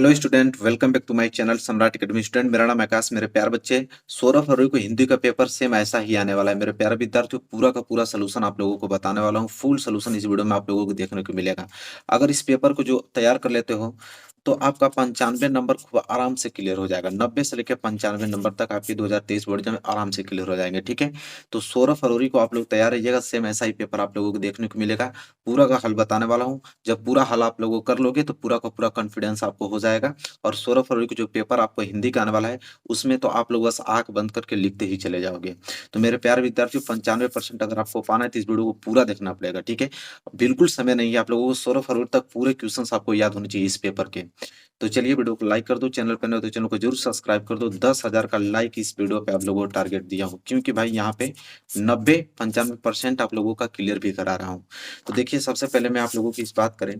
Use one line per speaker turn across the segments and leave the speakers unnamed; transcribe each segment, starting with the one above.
Hello student, welcome back to my channel Samrat academy student. मेरा नाम आकाश। मेरे प्यारे बच्चे, 16 फरवरी को हिंदी का पेपर सेम ऐसा ही आने वाला है। मेरे प्यारे विद्यार्थियों, पूरा का पूरा सोल्यूशन आप लोगों को बताने वाला हूँ। फुल सोल्यूशन इस वीडियो में आप लोगों को देखने को मिलेगा। अगर इस पेपर को जो तैयार कर लेते हो तो आपका 95 नंबर खूब आराम से क्लियर हो जाएगा। 90 से लेकर 95 नंबर तक आपकी 2023 बोर्ड एग्जाम में आराम से क्लियर हो जाएंगे। ठीक है, तो 16 फरवरी को आप लोग तैयार रहिएगा। सेम ऐसा ही पेपर आप लोगों को देखने को मिलेगा। पूरा का हल बताने वाला हूँ। जब पूरा हल आप लोगों कर लोगे तो पूरा का पूरा कॉन्फिडेंस आपको हो जाएगा। और 16 फरवरी को जो पेपर आपको हिंदी का आने वाला है उसमें तो आप लोग बस आंख बंद करके लिखते ही चले जाओगे। तो मेरे प्यारे विद्यार्थियों, 95% अगर आपको पाना है तो इस वीडियो को पूरा देखना पड़ेगा। ठीक है, बिल्कुल समय नहीं है आप लोगों को। 16 फरवरी तक पूरे क्वेश्चन आपको याद होने चाहिए इस पेपर के। तो चलिए, वीडियो को लाइक कर दो। चैनल पर नए हो तो चैनल को जरूर सब्सक्राइब कर दो। 10,000 का लाइक इस वीडियो पे आप लोगों को टारगेट दिया हूँ, क्योंकि भाई यहाँ पे 90-95% आप लोगों का क्लियर भी करा रहा हूँ। तो देखिए, सबसे पहले मैं आप लोगों की इस बात करें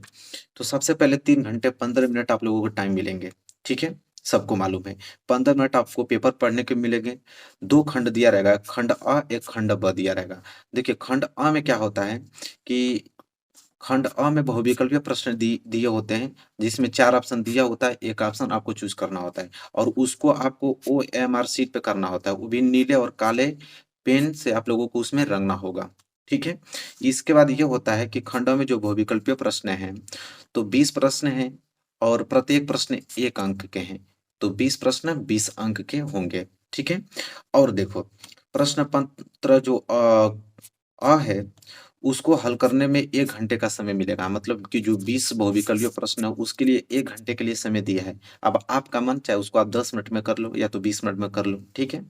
तो सबसे पहले 3 घंटे 15 मिनट आप लोगों को टाइम मिलेंगे। ठीक है, सबको मालूम है। 15 मिनट आपको पेपर पढ़ने के मिलेंगे। 2 खंड दिया रहेगा, खंड अ, एक खंड ब दिया रहेगा। देखिए, खंड अ में क्या होता है कि खंड अ में बहुविकल्पीय प्रश्न दिए होते हैं, जिसमें 4 ऑप्शन दिया होता है, एक ऑप्शन आपको चूज करना होता है और उसको आपको ओएमआर शीट पे करना होता है। वो भी नीले और काले पेन से आप लोगों को उसमें रंगना होगा। ठीक है, इसके बाद ये होता है कि खंडों में जो बहुविकल्पीय प्रश्न हैं तो 20 प्रश्न हैं और प्रत्येक प्रश्न 1 अंक के हैं। तो 20 प्रश्न 20 अंक के होंगे। ठीक है, और देखो, प्रश्न पत्र जो अ है उसको हल करने में 1 घंटे का समय मिलेगा। मतलब कि जो 20 बहुविकल्पीय प्रश्न है उसके लिए 1 घंटे के लिए समय दिया है। अब आपका मन चाहे उसको आप 10 मिनट में कर लो या तो 20 मिनट में कर लो। ठीक है,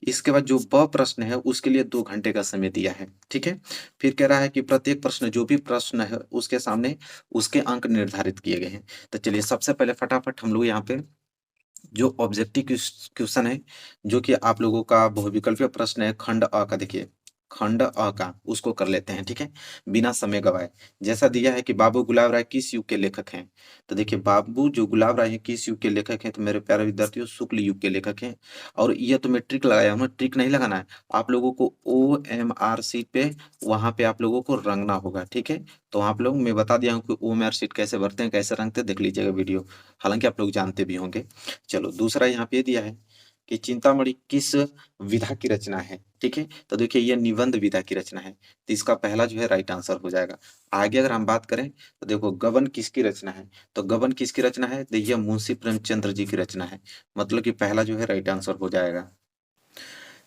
इसके बाद जो ब प्रश्न है उसके लिए 2 घंटे का समय दिया है। ठीक है, फिर कह रहा है कि प्रत्येक प्रश्न, जो भी प्रश्न है उसके सामने उसके अंक निर्धारित किए गए हैं। तो चलिए, सबसे पहले फटाफट हम लोग यहाँ पे जो ऑब्जेक्टिव क्वेश्चन है, जो कि आप लोगों का बहुविकल्पीय प्रश्न है खंड अ का, देखिए खंड अ का उसको कर लेते हैं। ठीक है, बिना समय गवाए। जैसा दिया है कि बाबू गुलाब राय किस युग के लेखक हैं, तो देखिए बाबू जो गुलाब राय है किस युग के लेखक हैं, तो मेरे प्यारे विद्यार्थियों शुक्ल युग के लेखक हैं। और ये तो मैं ट्रिक लगाया हूँ ना, ट्रिक नहीं लगाना है आप लोगों को। ओ एम आर सी पे वहां पे आप लोगों को रंगना होगा। ठीक है, तो आप लोग, मैं बता दिया हूँ कि ओ एम आर सीट कैसे भरते हैं, कैसे रंगते हैं, देख लीजिएगा वीडियो। हालांकि आप लोग जानते भी होंगे। चलो, दूसरा यहाँ पे दिया है कि चिंतामणि किस विधा की रचना है। ठीक है, तो देखिए ये निबंध विधा की रचना है, तो इसका पहला जो है राइट आंसर हो जाएगा। आगे अगर हम बात करें तो देखो गबन किसकी रचना है, तो गबन किसकी रचना है, देखिए मुंशी प्रेमचंद्र जी की रचना है। मतलब कि पहला जो है राइट आंसर हो जाएगा।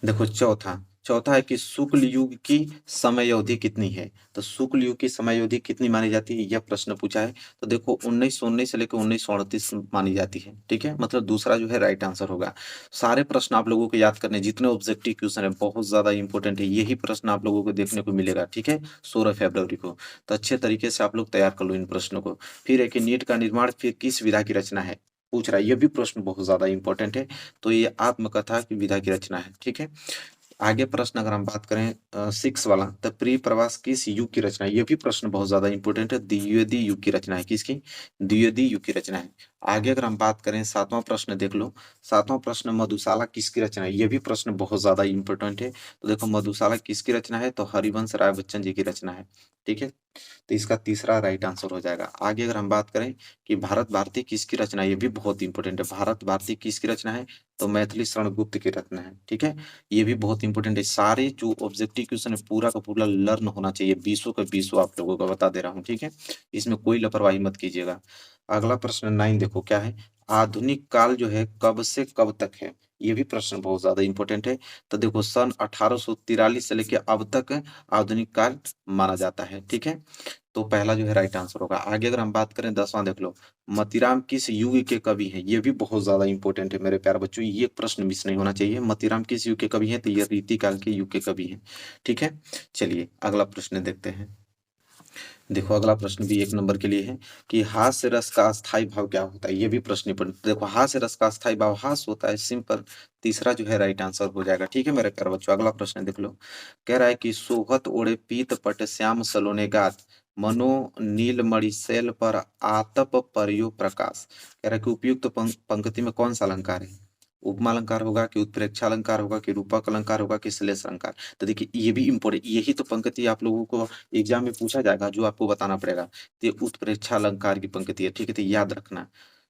देखो चौथा, चौथा है कि शुक्ल युग की समय अवधि कितनी है, तो शुक्ल युग की समय अवधि कितनी मानी जाती है, यह प्रश्न पूछा है। तो देखो 1919 से लेकर 1938 मानी जाती है। ठीक है, मतलब दूसरा जो है राइट आंसर होगा। सारे प्रश्न आप लोगों को याद करने, जितने ऑब्जेक्टिव क्वेश्चन है बहुत ज्यादा इंपॉर्टेंट है, यही प्रश्न आप लोगों को देखने को मिलेगा। ठीक है, 16 फरवरी को। तो अच्छे तरीके से आप लोग तैयार कर लो इन प्रश्नों को। फिर है कि नीट का निर्माण फिर किस विधा की रचना है, पूछ रहा है। ये भी प्रश्न बहुत ज्यादा इंपॉर्टेंट है। तो ये आत्मकथा की विधा की रचना है। ठीक है, आगे प्रश्न अगर हम बात करें 6 वाला, द प्री प्रवास किस युग की रचना है, ये भी प्रश्न बहुत ज्यादा इंपॉर्टेंट है। द्विवेदी युग की रचना है, किसकी, द्विवेदी युग की रचना है। आगे अगर हम बात करें 7वां प्रश्न देख लो, 7वां प्रश्न मधुशाला किसकी रचना है, ये भी प्रश्न बहुत ज्यादा इंपॉर्टेंट है। तो देखो मधुशाला किसकी रचना है, तो हरिवंश राय बच्चन जी की रचना है। ठीक है, तो इसका तीसरा राइट आंसर हो जाएगा। आगे अगर हम बात करें कि भारत भारती किसकी रचना है, ये भी बहुत इंपॉर्टेंट है। भारत भारती किसकी रचना है, तो मैथिली शरण गुप्त की रचना है। ठीक है, ये भी बहुत इंपॉर्टेंट है। सारे जो ऑब्जेक्टिव क्वेश्चन है पूरा का पूरा लर्न होना चाहिए, 20 का 20 आप लोगों को बता दे रहा हूँ। ठीक है, इसमें कोई लापरवाही मत कीजिएगा। अगला प्रश्न 9 देखो क्या है, आधुनिक काल जो है कब से कब तक है, ये भी प्रश्न बहुत ज्यादा इंपॉर्टेंट है। तो देखो सन 1843 से लेके अब तक आधुनिक काल माना जाता है। ठीक है, तो पहला जो है राइट आंसर होगा। आगे अगर हम बात करें 10वां देख लो, मतीराम किस युग के कवि हैं, ये भी बहुत ज्यादा इंपॉर्टेंट है मेरे प्यारे बच्चों, ये प्रश्न मिस नहीं होना चाहिए। मतीराम किस युग के कवि हैं, तो ये रीति काल के युग के कवि हैं। ठीक है, चलिए अगला प्रश्न देखते हैं। देखो अगला प्रश्न भी 1 नंबर के लिए है कि हास्य रस का अस्थाई भाव क्या होता है, ये भी प्रश्न इंपॉर्टेंट। देखो हास्य रस का अस्थाई भाव हास्य होता है, सिंपल। तीसरा जो है राइट आंसर हो जाएगा। ठीक है मेरे प्यारे बच्चों, अगला प्रश्न देख लो। कह रहा है कि सोहत ओढ़े पीत पट श्याम सलोने गात, मनो नील मणिशैल पर आतप परियो प्रकाश। कह रहा है कि उपयुक्त पंक्ति में कौन सा अलंकार है, उपमा अलंकार होगा कि उत्प्रेक्षा अलंकार होगा कि रूपक अलंकार होगा कि श्लेष अलंकार। तो देखिए ये भी इंपॉर्टेंट, यही तो पंक्ति आप लोगों को एग्जाम में पूछा जाएगा, जो आपको बताना पड़ेगा। तो ये उत्प्रेक्षा अलंकार की पंक्ति है। ठीक है, तो याद रखना।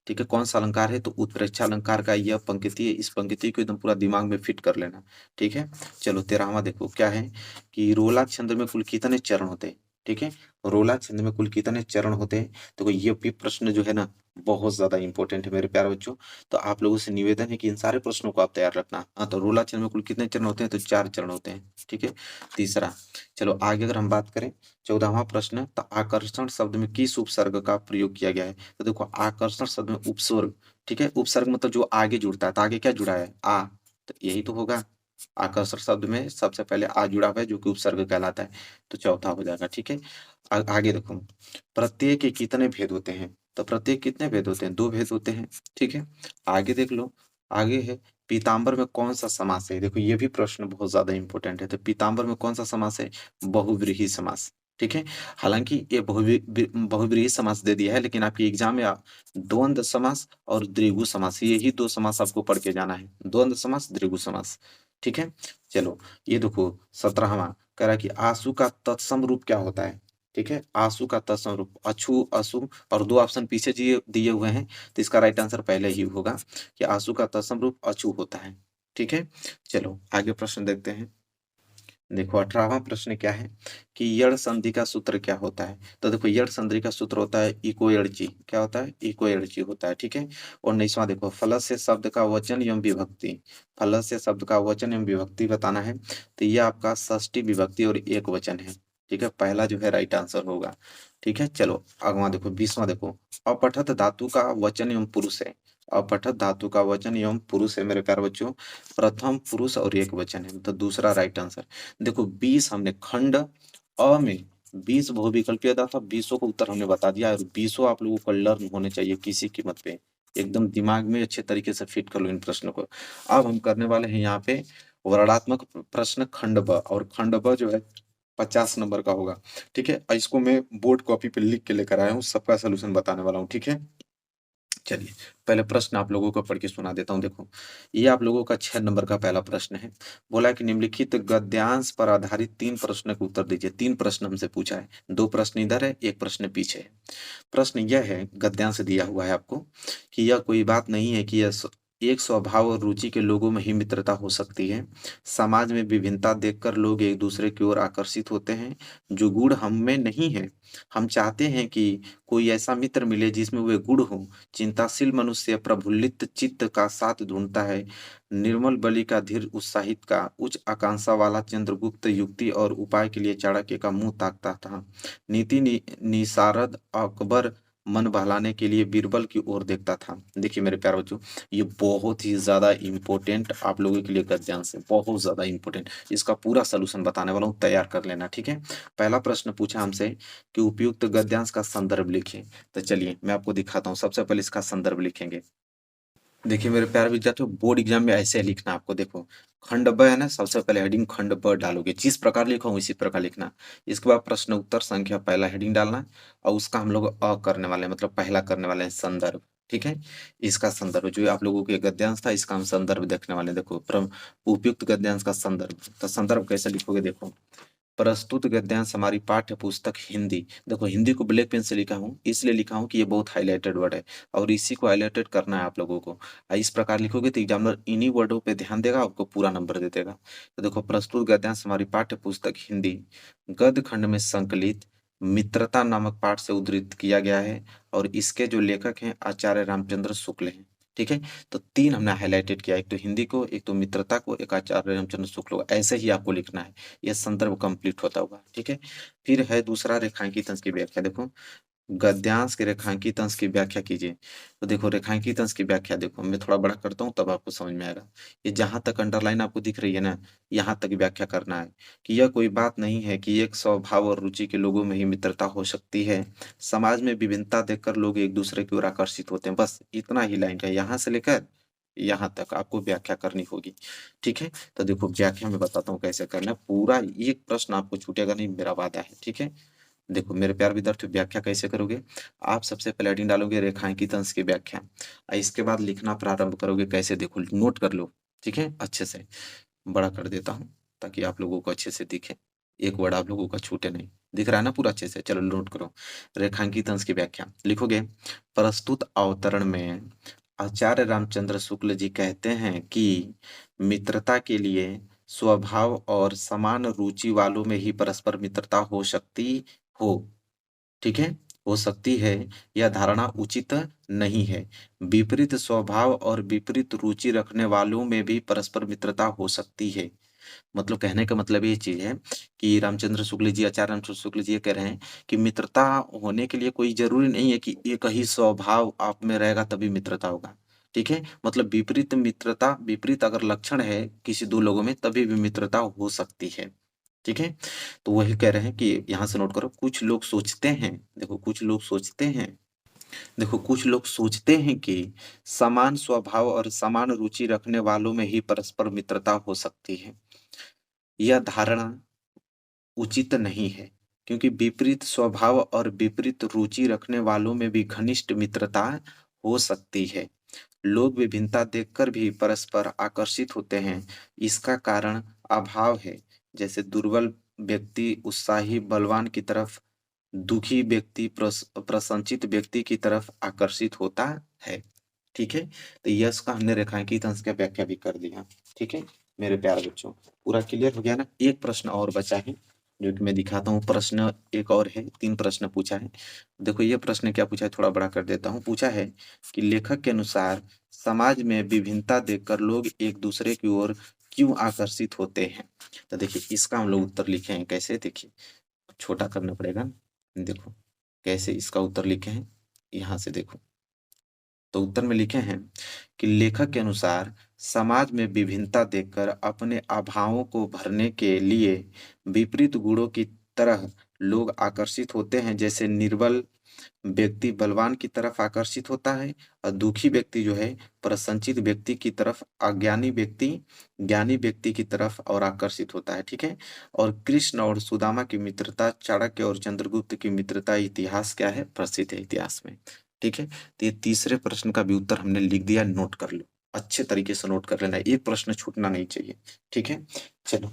ठीक है, कौन सा अलंकार है? तो उत्प्रेक्षा अलंकार का यह पंक्ति है। इस पंक्ति को एकदम पूरा दिमाग में फिट कर लेना। ठीक है, चलो 13वां देखो क्या है कि रोला छंद में कुल कितने चरण होते हैं? ठीक है, रोला छंद में कुल कितने चरण होते हैं? देखो ये भी प्रश्न जो है ना बहुत ज्यादा इंपॉर्टेंट है मेरे प्यारे बच्चों। तो आप लोगों से निवेदन है कि इन सारे प्रश्नों को आप तैयार रखना। हाँ, तो रोला छंद में कुल कितने चरण होते हैं? तो 4 चरण होते हैं। ठीक है, तीसरा, चलो आगे अगर हम बात करें 14वां प्रश्न, तो आकर्षण शब्द में किस उपसर्ग का प्रयोग किया गया है? तो देखो आकर्षण शब्द में उपसर्ग, ठीक है, उपसर्ग मतलब जो आगे जुड़ता है, तो आगे क्या जुड़ा है? आ, तो यही तो होगा। आकर्षण शब्द में सबसे पहले आ जुड़ा हुआ है जो कि उपसर्ग कहलाता है, तो चौथा हो जाएगा। ठीक है, आगे देखो, प्रत्यय के कितने भेद होते हैं? तो प्रत्यय कितने भेद होते हैं? 2 भेद होते हैं। ठीक है, आगे देख लो, आगे है पीताम्बर में कौन सा समास है? देखो ये भी प्रश्न बहुत ज्यादा इंपॉर्टेंट है। तो पीताम्बर में कौन सा समास है? बहुव्रीहि समास। ठीक है, हालांकि ये बहुव्रीहि समास दे दिया है, लेकिन आपके एग्जाम में द्वंद्व समास और द्विगु समास, यही 2 समास आपको पढ़ के जाना है, द्वंद्व समास, द्विगु समास। ठीक है, चलो ये देखो 17वां कह रहा है कि आंसू का तत्सम रूप क्या होता है? ठीक है, आंसू का तत्सम रूप अछू, अशु, और 2 ऑप्शन पीछे दिए दिए हुए हैं, तो इसका राइट आंसर पहले ही होगा कि आंसू का तत्सम रूप अछू होता है। ठीक है, चलो आगे प्रश्न देखते हैं। देखो 18वां प्रश्न क्या है कि यड़ संधि का सूत्र क्या होता है? तो देखो यड़ संधि का सूत्र होता है इको यड़ची। क्या होता है? इको यड़ची होता है। ठीक है, और 19वां देखो फलस से शब्द का वचन एवं विभक्ति, फलस से शब्द का वचन एवं विभक्ति बताना है। तो ये आपका षष्ठी विभक्ति और एक वचन है। ठीक है, पहला जो है राइट आंसर होगा। ठीक है, चलो अगवा देखो 20वां देखो, अपठत धातु का वचन एवं पुरुष है। अपठत धातु का वचन एवं पुरुष है मेरे प्यारे बच्चों, प्रथम पुरुष और एक वचन है, तो दूसरा राइट आंसर। देखो 20 हमने खंड अ में 20 बहुविकल्पीय था, 20 को उत्तर हमने बता दिया, और 20 आप लोगों को लर्न होने चाहिए किसी कीमत पे। एकदम दिमाग में अच्छे तरीके से फिट कर लो इन प्रश्नों को। अब हम करने वाले हैं यहाँ पे वर्णात्मक प्रश्न खंड ब, और खंड ब जो है 50 नंबर का होगा। ठीक है, इसको मैं बोर्ड कॉपी पे लिख के लेकर आया हूँ, सबका सोल्यूशन बताने वाला हूँ। ठीक है, चलिए पहले प्रश्न आप लोगों को पढ़ के सुना देता हूँ। देखो ये आप लोगों का 6 नंबर का पहला प्रश्न है। बोला कि निम्नलिखित गद्यांश पर आधारित 3 प्रश्न का उत्तर दीजिए। 3 प्रश्न हमसे पूछा है, 2 प्रश्न इधर है, 1 प्रश्न पीछे है। प्रश्न यह है, गद्यांश दिया हुआ है आपको कि यह कोई बात नहीं है कि एक स्वभाव और रुचि के लोगों में ही मित्रता हो सकती है। समाज में विभिन्नता देखकर लोग एक दूसरे की ओर आकर्षित होते हैं। जो गुण हम में नहीं है, हम चाहते हैं कि कोई ऐसा मित्र मिले जिसमें वे गुण हो। चिंताशील मनुष्य प्रफुल्लित चित्त का साथ ढूंढता है। निर्मल बलि का धीर उत्साहित का, उच्च आकांक्षा वाला चंद्रगुप्त युक्ति और उपाय के लिए चाणक्य का मुंह ताकता था। निसारद अकबर मन बहलाने के लिए बीरबल की ओर देखता था। देखिए मेरे प्यारे बच्चों, ये बहुत ही ज्यादा इंपॉर्टेंट आप लोगों के लिए गद्यांश है, बहुत ज्यादा इंपॉर्टेंट। इसका पूरा सोल्यूशन बताने वाला हूँ, तैयार कर लेना। ठीक है, पहला प्रश्न पूछा हमसे कि उपयुक्त गद्यांश का संदर्भ लिखें। तो चलिए मैं आपको दिखाता हूँ, सबसे पहले इसका संदर्भ लिखेंगे। देखिए मेरे प्यारे विद्यार्थियों, बोर्ड एग्जाम में ऐसे लिखना आपको। देखो खंड ब है ना, सबसे पहले हेडिंग खंड ब डालोगे, जिस प्रकार लिखा हूं इसी प्रकार लिखना। इसके बाद प्रश्न उत्तर संख्या पहला हेडिंग डालना, और उसका हम लोग करने वाले हैं, मतलब पहला करने वाले हैं संदर्भ। ठीक है, इसका संदर्भ जो आप लोगों के गद्यांश था, इसका हम संदर्भ देखने वाले हैं। देखो उपयुक्त गद्यांश का संदर्भ, तो संदर्भ कैसे लिखोगे? देखो प्रस्तुत गद्यांश हमारी पाठ्य पुस्तक हिंदी। देखो हिंदी को ब्लैक पेन से लिखा हूँ, इसलिए लिखा हूँ कि ये बहुत हाईलाइटेड वर्ड है, और इसी को हाईलाइटेड करना है आप लोगों को। इस प्रकार लिखोगे तो एग्जामिनर इन्हीं वर्डों पे ध्यान देगा, आपको पूरा नंबर दे देगा। तो देखो प्रस्तुत गद्यांश हमारी पाठ्य पुस्तक हिंदी गद्य खंड में संकलित मित्रता नामक पाठ से उद्धृत किया गया है, और इसके जो लेखक हैं आचार्य रामचंद्र शुक्ल हैं। ठीक है, तो 3 हमने हाईलाइटेड किया, एक तो हिंदी को, एक तो मित्रता को, एक आचार्य रामचंद्र शुक्ल को। ऐसे ही आपको लिखना है, यह संदर्भ कंप्लीट होता होगा। ठीक है, फिर है दूसरा रेखांकित अंश की व्याख्या। देखो गद्यांश के रेखांकित अंश की व्याख्या कीजिए। तो देखो रेखांकित अंश की व्याख्या, देखो मैं थोड़ा बड़ा करता हूँ तब आपको समझ में आएगा। ये जहां तक अंडरलाइन आपको दिख रही है ना, यहाँ तक व्याख्या करना है कि यह कोई बात नहीं है कि एक स्वभाव और रुचि के लोगों में ही मित्रता हो सकती है। समाज में विभिन्नता देखकर लोग एक दूसरे की ओर आकर्षित होते हैं। बस इतना ही लाइन का, यहाँ से लेकर यहाँ तक आपको व्याख्या करनी होगी। ठीक है, तो देखो व्याख्या में बताता हूँ कैसे करना है। पूरा एक प्रश्न आपको छूटेगा नहीं, मेरा वादा है। ठीक है, देखो मेरे प्यारे विद्यार्थियों, व्याख्या कैसे करोगे? आप सबसे पहले हेडिंग डालोगे रेखांकित अंश की व्याख्या, और इसके बाद लिखना प्रारंभ करोगे। कैसे? देखो नोट कर लो। ठीक है, अच्छे से बड़ा कर देता हूँ ताकि आप लोगों को अच्छे से दिखे। एक वर्ड आप लोगों का छूटे नहीं। दिख रहा है ना पूरा अच्छे से? चलो नोट करो। रेखांकित अंश की व्याख्या लिखोगे। प्रस्तुत अवतरण में आचार्य रामचंद्र शुक्ल जी कहते हैं कि मित्रता के लिए स्वभाव और समान रुचि वालों में ही परस्पर मित्रता हो सकती हो। ठीक है, हो सकती है। यह धारणा उचित नहीं है। विपरीत स्वभाव और विपरीत रुचि रखने वालों में भी परस्पर मित्रता हो सकती है। मतलब कहने का मतलब ये चीज है कि रामचंद्र शुक्ल जी, आचार्य रामचंद्र शुक्ल जी ये कह रहे हैं कि मित्रता होने के लिए कोई जरूरी नहीं है कि एक ही स्वभाव आप में रहेगा तभी मित्रता होगा। ठीक है, मतलब विपरीत मित्रता, विपरीत अगर लक्षण है किसी दो लोगों में तभी भी मित्रता हो सकती है। ठीक है, तो वही कह रहे हैं कि यहाँ से नोट करो। कुछ लोग सोचते हैं, देखो कुछ लोग सोचते हैं, देखो कुछ लोग सोचते हैं कि समान स्वभाव और समान रुचि रखने वालों में ही परस्पर मित्रता हो सकती है। यह धारणा उचित नहीं है, क्योंकि विपरीत स्वभाव और विपरीत रुचि रखने वालों में भी घनिष्ठ मित्रता हो सकती है। लोग विभिन्नता देखकर भी परस्पर आकर्षित होते हैं। इसका कारण अभाव है। जैसे दुर्बल व्यक्ति उत्साही बलवान की तरफ, दुखी व्यक्ति प्रसन्नचित व्यक्ति की तरफ आकर्षित होता है। ठीक है, तो यश का हमने रेखांकित अंश का व्याख्या भी कर दिया। ठीक है मेरे प्यारे बच्चों, पूरा क्लियर हो गया ना? एक प्रश्न और बचा है जो कि मैं दिखाता हूँ। प्रश्न एक और है, 3 प्रश्न पूछा है। देखो ये प्रश्न क्या पूछा है, थोड़ा बड़ा कर देता हूँ। पूछा है कि लेखक के अनुसार समाज में विभिन्नता देखकर लोग एक दूसरे की ओर क्यों आकर्षित होते हैं। तो देखिए इसका हम लोग उत्तर लिखे हैं कैसे, देखिए छोटा करना पड़ेगा। देखो कैसे इसका उत्तर लिखे हैं, यहाँ से देखो। तो उत्तर में लिखे हैं कि लेखक के अनुसार समाज में विभिन्नता देखकर अपने अभावों को भरने के लिए विपरीत गुणों की तरह लोग आकर्षित होते हैं। जैसे निर्बल व्यक्ति बलवान की तरफ आकर्षित होता है और दुखी व्यक्ति जो है प्रसन्नचित व्यक्ति की तरफ, अज्ञानी व्यक्ति ज्ञानी व्यक्ति की तरफ और आकर्षित होता है। ठीक है, और कृष्ण और सुदामा की मित्रता, चाणक्य और चंद्रगुप्त की मित्रता इतिहास क्या है, प्रसिद्ध है इतिहास में। ठीक है, तो ये तीसरे प्रश्न का भी उत्तर हमने लिख दिया, नोट कर लो, अच्छे तरीके से नोट कर लेना, एक प्रश्न छूटना नहीं चाहिए। ठीक है, चलो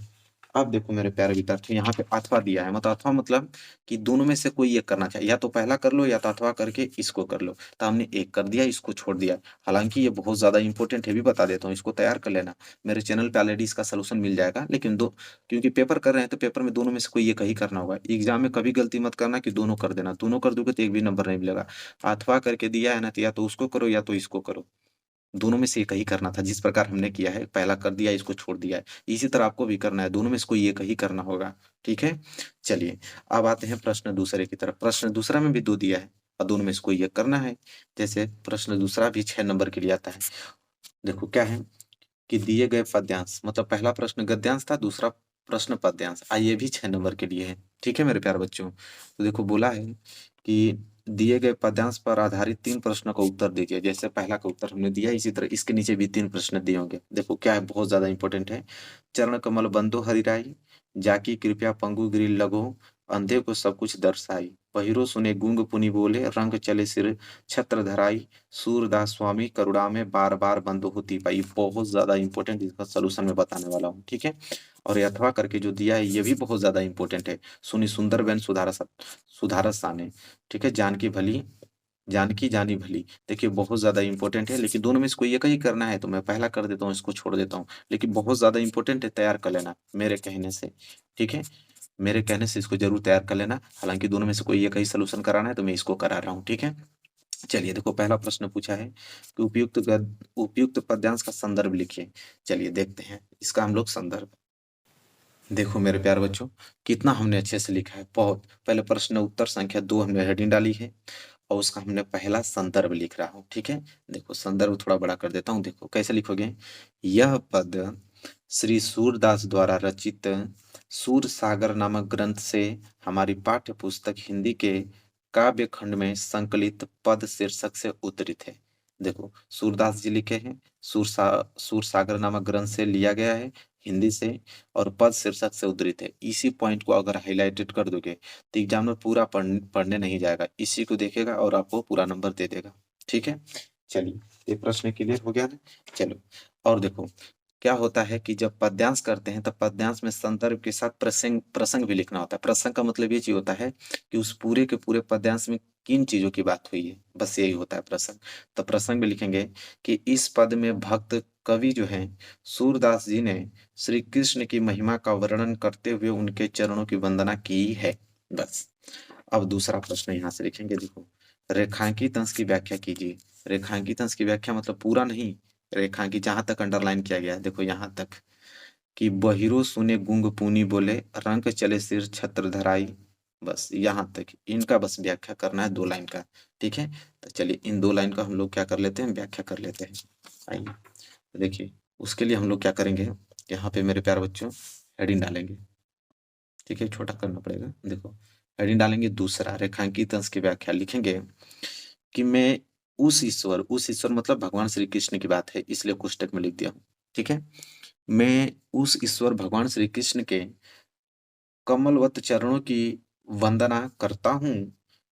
अब देखो मेरे प्यारे विद्यार्थियों, यहाँ पे अथवा दिया है। मतलब अथवा मतलब कि दोनों में से कोई एक करना चाहिए, या तो पहला कर लो या तो अथवा करके इसको कर लो। तो हमने एक कर दिया, इसको छोड़ दिया। हालांकि ये बहुत ज्यादा इंपॉर्टेंट है, भी बता देता हूँ, इसको तैयार कर लेना। मेरे चैनल पे ऑलरेडी इसका सोल्यूशन मिल जाएगा, लेकिन दो, क्योंकि पेपर कर रहे हैं तो पेपर में दोनों में से कोई एक ही करना होगा। एग्जाम में कभी गलती मत करना कि दोनों कर देना, दोनों कर दोगे तो एक भी नंबर नहीं मिलेगा। अथवा करके दिया है ना, तो या तो उसको करो या तो इसको करो, दोनों में से एक ही करना था। जिस प्रकार हमने किया है, पहला कर दिया इसको छोड़ दिया है, इसी तरह आपको भी करना है, दोनों में से कोई एक ही करना होगा। ठीक है, चलिए अब आते हैं प्रश्न दूसरे की तरफ। प्रश्न दूसरा में भी 2 दिया है और दोनों में से कोई एक करना है। जैसे प्रश्न दूसरा भी 6 नंबर के लिए आता है। देखो क्या है कि दिए गए पद्यांश, मतलब पहला प्रश्न गद्यांश था, दूसरा प्रश्न पद्यांश, ये भी 6 नंबर के लिए है। ठीक है मेरे प्यारे बच्चों, तो देखो बोला है कि दिए गए पद्यांश पर आधारित 3 प्रश्नों का उत्तर दीजिए। जैसे पहला का उत्तर हमने दिया, इसी तरह इसके नीचे भी 3 प्रश्न दिए होंगे। देखो क्या है, बहुत ज्यादा इंपॉर्टेंट है। चरण कमल बंदो हरिराई, जाकी कृपया पंगु गिरी लगो, अंधे को सब कुछ दर्शाई, पहिरो सुने गूंग पुनि बोले, रंग चले सिर छत्र धराई, सूरदास स्वामी करुणा में बार बार बंद होती पाई। बहुत ज्यादा इंपॉर्टेंट, इसका सोल्यूशन मैं बताने वाला हूँ। ठीक है, और अथवा करके जो दिया है ये भी बहुत ज्यादा इंपॉर्टेंट है। सुनी सुंदर बेन सुधारस साने। ठीक है, जानकी भली जानकी जानी भली, देखिए बहुत ज्यादा इंपॉर्टेंट है, लेकिन दोनों में से कोई एक ही करना है, तो मैं पहला कर देता हूँ, इसको छोड़ देता हूँ। लेकिन बहुत ज्यादा इंपॉर्टेंट है, तैयार कर लेना मेरे कहने से। ठीक है, मेरे कहने से इसको जरूर तैयार कर लेना। हालांकि दोनों में से कोई एक ही सोल्यूशन कराना है, तो मैं इसको करा रहा हूँ। ठीक है, चलिए देखो पहला प्रश्न पूछा है कि उपयुक्त पद्यांश का संदर्भ लिखिए। चलिए देखते हैं इसका हम लोग संदर्भ। देखो मेरे प्यारे बच्चों, कितना हमने अच्छे से लिखा है। बहुत पहले प्रश्न उत्तर संख्या 2 हमने हेडिंग डाली है और उसका हमने पहला संदर्भ लिख रहा हूँ। ठीक है, देखो संदर्भ थोड़ा बड़ा कर देता हूँ। देखो कैसे लिखोगे, यह पद श्री सूरदास द्वारा रचित सूर सागर नामक ग्रंथ से हमारी पाठ्य पुस्तक हिंदी के काव्य खंड में संकलित पद शीर्षक से उद्धृत है। देखो सूरदास जी लिखे हैं, सूर सागर नामक ग्रंथ से लिया गया है हिंदी से, और पद शीर्षक से उद्धृत है। इसी पॉइंट को अगर हाईलाइटेड कर दोगे तो एग्जामिनर पूरा पढ़ने नहीं जाएगा, इसी को देखेगा और आपको पूरा नंबर दे देगा। ठीक है, चलिए ये प्रश्न क्लियर हो गया ना। चलो और देखो, क्या होता है कि जब पद्यांश करते हैं तब पद्यांश में संदर्भ के साथ प्रसंग प्रसंग भी लिखना होता है। प्रसंग का मतलब ये चीज होता है कि उस पूरे के पूरे पद्यांश में किन चीजों की बात हुई है, बस यही होता है प्रसंग। तो प्रसंग में लिखेंगे कि इस पद में भक्त कवि जो है सूरदास जी ने श्री कृष्ण की महिमा का वर्णन करते हुए उनके चरणों की वंदना की है। बस। अब दूसरा प्रश्न यहाँ से लिखेंगे, देखो, रेखांकित अंश की व्याख्या कीजिए। रेखांकित अंश की व्याख्या मतलब पूरा नहीं, रेखांकित जहां तक अंडरलाइन किया गया है, देखो यहाँ तक कि बहिरो सुने गुंग पुनी बोले, रंग चले सिर छत्र धराई। बस यहाँ तक इनका बस व्याख्या करना है 2 लाइन का। ठीक है, तो चलिए इन 2 लाइन का हम लोग क्या कर लेते हैं, व्याख्या कर लेते हैं। आइए, तो देखिए उसके लिए हम लोग क्या करेंगे, यहाँ पे मेरे प्यारे बच्चों हेडिंग डालेंगे। ठीक है, छोटा करना पड़ेगा। देखो हेडिंग डालेंगे, दूसरा रेखांकित अंश की व्याख्या लिखेंगे कि मैं उस ईश्वर मतलब भगवान श्री कृष्ण की बात है इसलिए कोष्टक में लिख दिया हूँ। ठीक है, मैं उस ईश्वर भगवान श्री कृष्ण के कमलवत चरणों की वंदना करता हूँ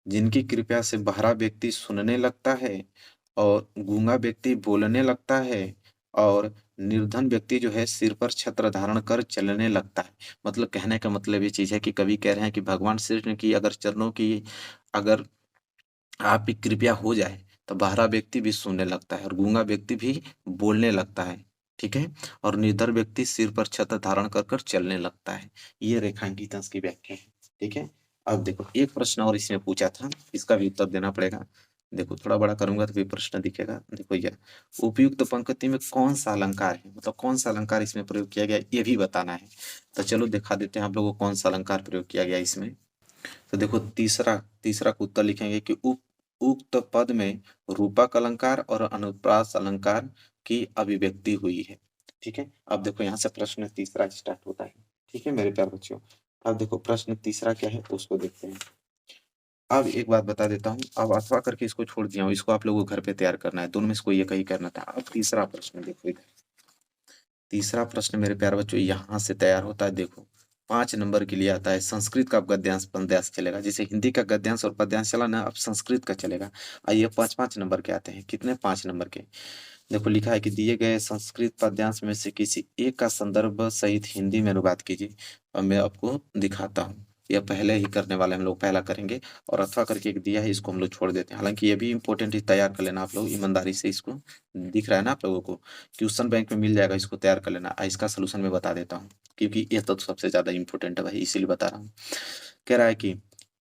जिनकी कृपा से बहरा व्यक्ति सुनने लगता है और गूंगा व्यक्ति बोलने लगता है और निर्धन व्यक्ति जो है सिर पर छत्र धारण कर चलने लगता है। मतलब कहने का मतलब ये चीज है कि कवि कह रहे हैं कि भगवान श्री कृष्ण की अगर चरणों की अगर आपकी कृपया हो जाए तो बहरा व्यक्ति भी सुनने लगता है और गूंगा व्यक्ति भी बोलने लगता है। ठीक है, और निर्धर व्यक्ति सिर पर छत्र धारण कर कर चलने लगता है। ये रेखांकित अंश की व्याख्या है। ठीक है, अब देखो एक प्रश्न और इसमें पूछा था, इसका भी उत्तर देना पड़ेगा। देखो थोड़ा बड़ा करूंगा तो भी प्रश्न दिखेगा। देखो ये उपयुक्त पंक्ति में कौन सा अलंकार है, मतलब कौन सा अलंकार इसमें प्रयोग किया गया ये भी बताना है। तो चलो दिखा देते हैं आप लोगों को कौन सा अलंकार प्रयोग किया गया इसमें। तो देखो तीसरा तीसरा का उत्तर लिखेंगे कि उक्त पद में रूपक अलंकार और अनुप्रास अलंकार की अभिव्यक्ति हुई है। ठीक है, अब देखो यहाँ से प्रश्न तीसरा स्टार्ट होता है। ठीक है मेरे प्यारे बच्चों, अब देखो प्रश्न तीसरा क्या है उसको देखते हैं। अब एक बात बता देता हूँ, अब अथवा करके इसको छोड़ दिया हूँ, इसको आप लोगों को घर पे तैयार करना है, दोनों में से कोई एक ही करना था। अब तीसरा प्रश्न देखो इधर, तीसरा प्रश्न मेरे प्यारे बच्चों यहाँ से तैयार होता है। देखो 5 नंबर के लिए आता है, संस्कृत का गद्यांश पद्यांश चलेगा, जैसे हिंदी का गद्यांश और पद्यांश चला ना, अब संस्कृत का चलेगा। आइए 5-5 नंबर के आते हैं, कितने 5 नंबर के। देखो लिखा है कि दिए गए संस्कृत पद्यांश में से किसी एक का संदर्भ सहित हिंदी में अनुवाद कीजिए। और मैं आपको दिखाता हूँ, यह पहले ही करने वाले हम लोग पहला करेंगे, और अथवा करके एक दिया है इसको हम लोग छोड़ देते हैं। हालांकि ये भी इंपॉर्टेंट ही तैयार कर लेना आप लोग ईमानदारी से, इसको दिख रहा है ना आप लोगों को, क्वेश्चन बैंक में मिल जाएगा, इसको तैयार कर लेना। इसका सोल्यूशन मैं बता देता हूँ क्योंकि ये तो सबसे ज्यादा इंपॉर्टेंट है भाई, इसीलिए बता रहा हूँ। कह रहा है कि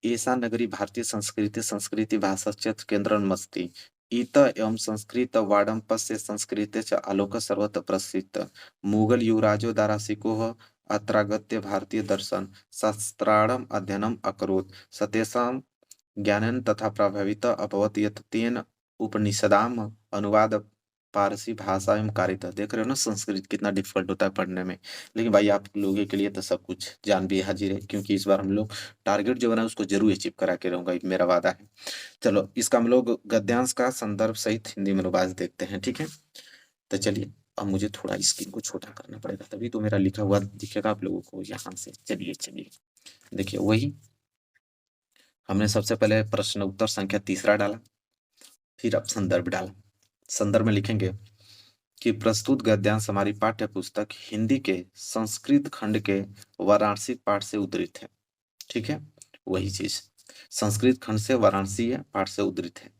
ऐसा नगरी भारतीय संस्कृति संस्कृति भाषा केंद्र मस्ती इत एवं संस्कृत वाडंपस्य संस्कृते च आलोक सर्वत्र प्रसिद्ध मुगल युवराजो दारासिको अत्रागत्य भारतीय दर्शन शास्त्राणाम अध्ययनम अकरोत् सतेषां ज्ञानेन तथा प्रभावित अभवत यत् तेन उपनिषदाम अनुवाद पारसी भाषा एवं कारिता। देख रहे हो ना संस्कृत कितना डिफिकल्ट होता है पढ़ने में, लेकिन भाई आप लोगों के लिए तो सब कुछ जान भी हाजिर है, क्योंकि इस बार हम लोग टारगेट जो बना है उसको जरूर अचीव करा के रहूंगा, ये मेरा वादा है। चलो इसका हम लोग गद्यांश का संदर्भ सहित हिंदी में अनुवाद देखते हैं। ठीक है, तो चलिए अब मुझे थोड़ा स्क्रीन को छोटा करना पड़ेगा, तभी तो मेरा लिखा हुआ दिखेगा आप लोगों को यहाँ से। चलिए चलिए देखिए, वही हमने सबसे पहले प्रश्न उत्तर संख्या तीसरा डाला, फिर अब संदर्भ डाला। संदर्भ में लिखेंगे कि प्रस्तुत गद्यांश हमारी पाठ्य पुस्तक हिंदी के संस्कृत खंड के वाराणसी पाठ से उद्धृत है। ठीक है, वही चीज संस्कृत खंड से वाराणसी पाठ से उद्धृत है।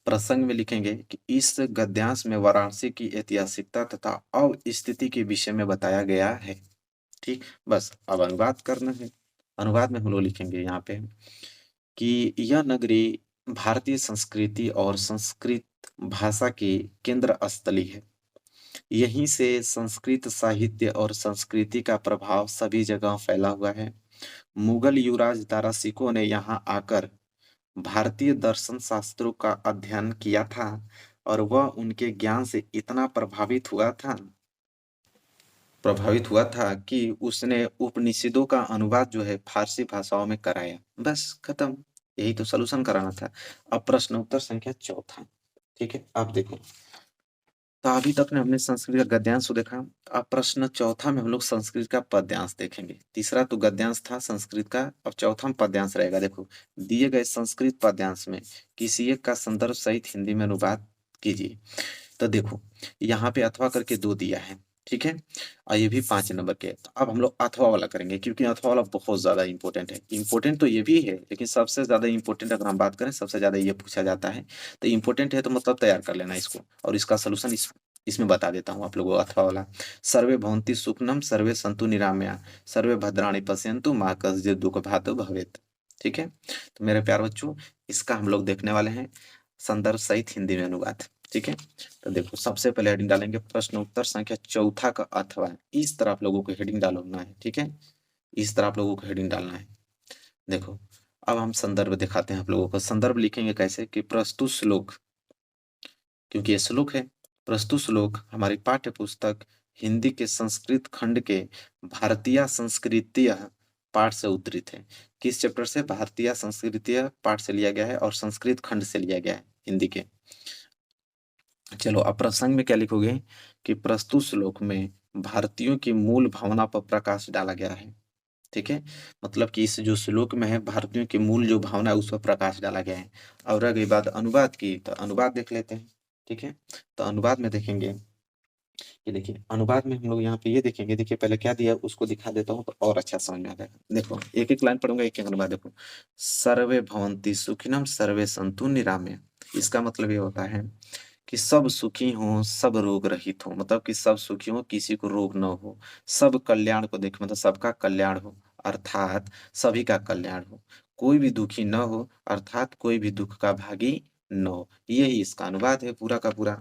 प्रसंग में लिखेंगे कि इस गद्यांश में वाराणसी की ऐतिहासिकता तथा अवस्थिति के विषय में बताया गया है। ठीक, बस अब अनुवाद करना है। अनुवाद में हम लोग लिखेंगे यहाँ पे कि यह नगरी भारतीय संस्कृति और संस्कृत भाषा की केंद्र स्थली है। यहीं से संस्कृत साहित्य और संस्कृति का प्रभाव सभी जगह फैला हुआ है। मुगल युवराज दारा सिकों ने यहाँ आकर भारतीय दर्शन शास्त्रों का अध्ययन किया था और वह उनके ज्ञान से इतना प्रभावित हुआ था कि उसने उपनिषदों का अनुवाद जो है फारसी भाषाओं में कराया। बस खत्म, यही तो सलूशन कराना था। अब प्रश्न उत्तर संख्या चौथा। ठीक है, अब देखो, तो अभी तक ने हमने संस्कृत का गद्यांश को देखा। अब प्रश्न चौथा में हम लोग संस्कृत का पद्यांश देखेंगे। तीसरा तो गद्यांश था संस्कृत का, अब चौथा में पद्यांश रहेगा। देखो दिए गए संस्कृत पद्यांश में किसी एक का संदर्भ सहित हिंदी में अनुवाद कीजिए। तो देखो यहाँ पे अथवा करके 2 दिया है। ठीक है। और ये भी 5 नंबर के। तो अब हम लोग अथवा वाला करेंगे, क्योंकि अथवा वाला बहुत ज़्यादा इम्पोर्टेंट है। इम्पोर्टेंट तो ये भी है, लेकिन सबसे ज़्यादा इम्पोर्टेंट अगर हम बात करें, सबसे ज़्यादा ये पूछा जाता है। तो इम्पोर्टेंट है तो मतलब तैयार कर लेना इसको, और इसका सॉल्यूशन इसमें बता देता हूँ आप लोगों को, अथवा वाला। सर्वे भवन्ति सुखनम सर्वे सन्तु निरामया सर्वे भद्राणि पश्यन्तु मा कश्चित् दुःखभाग् भवेत्। ठीक है। तो मेरे प्यारे बच्चों, इसका हम लोग देखने वाले हैं संदर्भ सहित हिंदी में अनुवाद। ठीक है। तो देखो, सबसे पहले हेडिंग डालेंगे प्रश्न उत्तर संख्या चौथा का अथवा। इस तरह आप लोगों को हेडिंग डालना है। ठीक है, इस तरह आप लोगों को हेडिंग डालना है। देखो, अब हम संदर्भ दिखाते हैं आप लोगों को। संदर्भ लिखेंगे कैसे कि प्रस्तुत श्लोक, क्योंकि ये श्लोक है। प्रस्तुत श्लोक हमारी पाठ्य पुस्तक हिंदी के संस्कृत खंड के भारतीय संस्कृतीय पाठ से उद्धृत है। किस चैप्टर से? भारतीय संस्कृतीय पाठ से लिया गया है और संस्कृत खंड से लिया गया है हिंदी के। चलो, अब प्रसंग में क्या लिखोगे कि प्रस्तुत श्लोक में भारतीयों की मूल भावना पर प्रकाश डाला गया है। ठीक है, मतलब कि इस जो श्लोक में है, भारतीयों की मूल जो भावना है उस पर प्रकाश डाला गया है। और रह गई बात अनुवाद की, तो अनुवाद देख लेते हैं। ठीक है, तो अनुवाद में देखेंगे, ये देखिए अनुवाद में हम लोग यहाँ पे ये देखेंगे। देखिए पहले क्या दिया उसको दिखा देता हूँ तो और अच्छा समझ में आ जाएगा। देखो, एक एक लाइन पढ़ूंगा, एक एक अनुवाद। देखो, सर्वे भवन्ति सुखिनम सर्वे सन्तु निरामया। इसका मतलब ये होता है कि सब सुखी हों, सब रोग रहित हों, मतलब कि सब सुखी हों, किसी को रोग न हो। सब कल्याण को देख, मतलब सबका कल्याण हो, अर्थात सभी का कल्याण हो। कोई भी दुखी न हो, अर्थात कोई भी दुख का भागी न हो। यही इसका अनुवाद है पूरा का पूरा।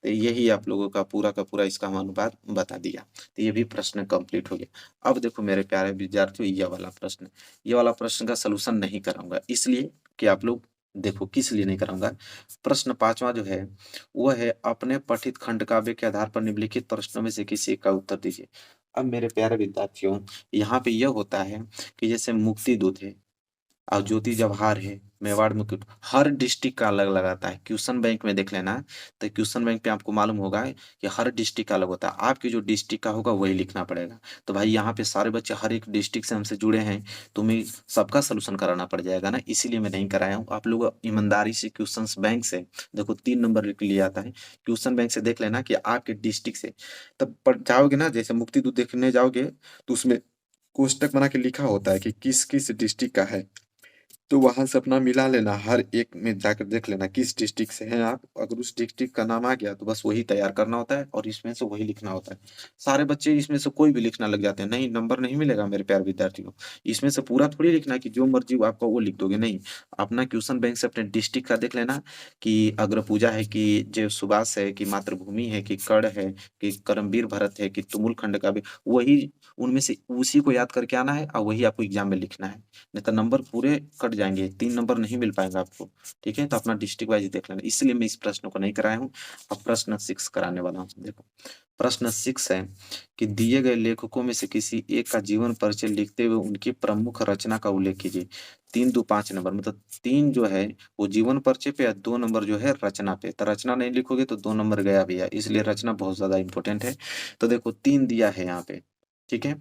तो यही आप लोगों का पूरा इसका हम अनुवाद बता दिया। तो ये भी प्रश्न कंप्लीट हो गया। अब देखो मेरे प्यारे विद्यार्थियों, ये वाला प्रश्न का सलूशन नहीं कराऊंगा, इसलिए कि आप लोग देखो किस लिए नहीं कराऊंगा। प्रश्न 5वां जो है वो है अपने पठित खंड काव्य के आधार पर निम्नलिखित प्रश्नों में से किसी एक का उत्तर दीजिए। अब मेरे प्यारे विद्यार्थियों, यहाँ पे यह होता है कि जैसे मुक्ति दूत है और ज्योति जवाहर है, मेवाड़ मुकुट, हर डिस्ट्रिक्ट का अलग अलग आता है। क्वेश्चन बैंक में देख लेना, तो क्वेश्चन बैंक पे आपको मालूम होगा कि हर डिस्ट्रिक्ट का अलग होता है। आपके जो डिस्ट्रिक्ट का होगा वही लिखना पड़ेगा। तो भाई यहाँ पे सारे बच्चे हर एक डिस्ट्रिक्ट से हमसे जुड़े हैं, तुम्हें सबका सोल्यूशन कराना पड़ जाएगा ना, इसीलिए मैं नहीं कराया हूँ। आप लोग ईमानदारी से क्वेश्चन बैंक से देखो, 3 नंबर लिख लिया आता है। क्वेश्चन बैंक से देख लेना कि आपके डिस्ट्रिक्ट से, तब पढ़ जाओगे ना, जैसे मुक्ति दूत देखने जाओगे तो उसमें कोष्टक बना के लिखा होता है कि किस किस डिस्ट्रिक्ट का है। तो वहां से अपना मिला लेना, हर एक में जाकर देख लेना किस डिस्ट्रिक्ट से हैं आप। अगर उस डिस्ट्रिक्ट का नाम आ गया तो बस वही तैयार करना होता है और इसमें से वही लिखना होता है। सारे बच्चे इसमें से कोई भी लिखना लग जाते हैं, नहीं नंबर नहीं मिलेगा मेरे प्यारे विद्यार्थियों। इसमें से पूरा थोड़ी लिखना है कि जो मर्जी वो आपका वो लिख दोगे, नहीं। अपना क्वेश्चन बैंक से अपने डिस्ट्रिक्ट का देख लेना कि अग्र पूजा है, कि जय सुभाष है, कि मातृभूमि है, कि कर्ण है, कि करमवीर भरत है, कि तुमुल खंड का भी वही, उनमें से उसी को याद करके आना है और वही आपको एग्जाम में लिखना है। नहीं तो नंबर पूरे कट जाएंगे, 3 नंबर नहीं मिल पाएगा आपको। ठीक है, तो अपना डिस्ट्रिक्ट वाइज देख लेना, इसलिए मैं इस प्रश्न को नहीं कराया हूँ। अब प्रश्न 6 कराने वाला हूँ। देखो, प्रश्न 6 है कि दिए गए लेखकों में से किसी एक का जीवन परिचय लिखते हुए उनकी प्रमुख रचना का उल्लेख कीजिए। 3 2 5 नंबर, मतलब 3 जो है वो जीवन परिचय पे, या 2 नंबर जो है रचना पे। तो रचना नहीं लिखोगे तो 2 नंबर गया भैया, इसलिए रचना बहुत ज्यादा इंपॉर्टेंट है। तो देखो 3 दिया है यहाँ पे। ठीक है,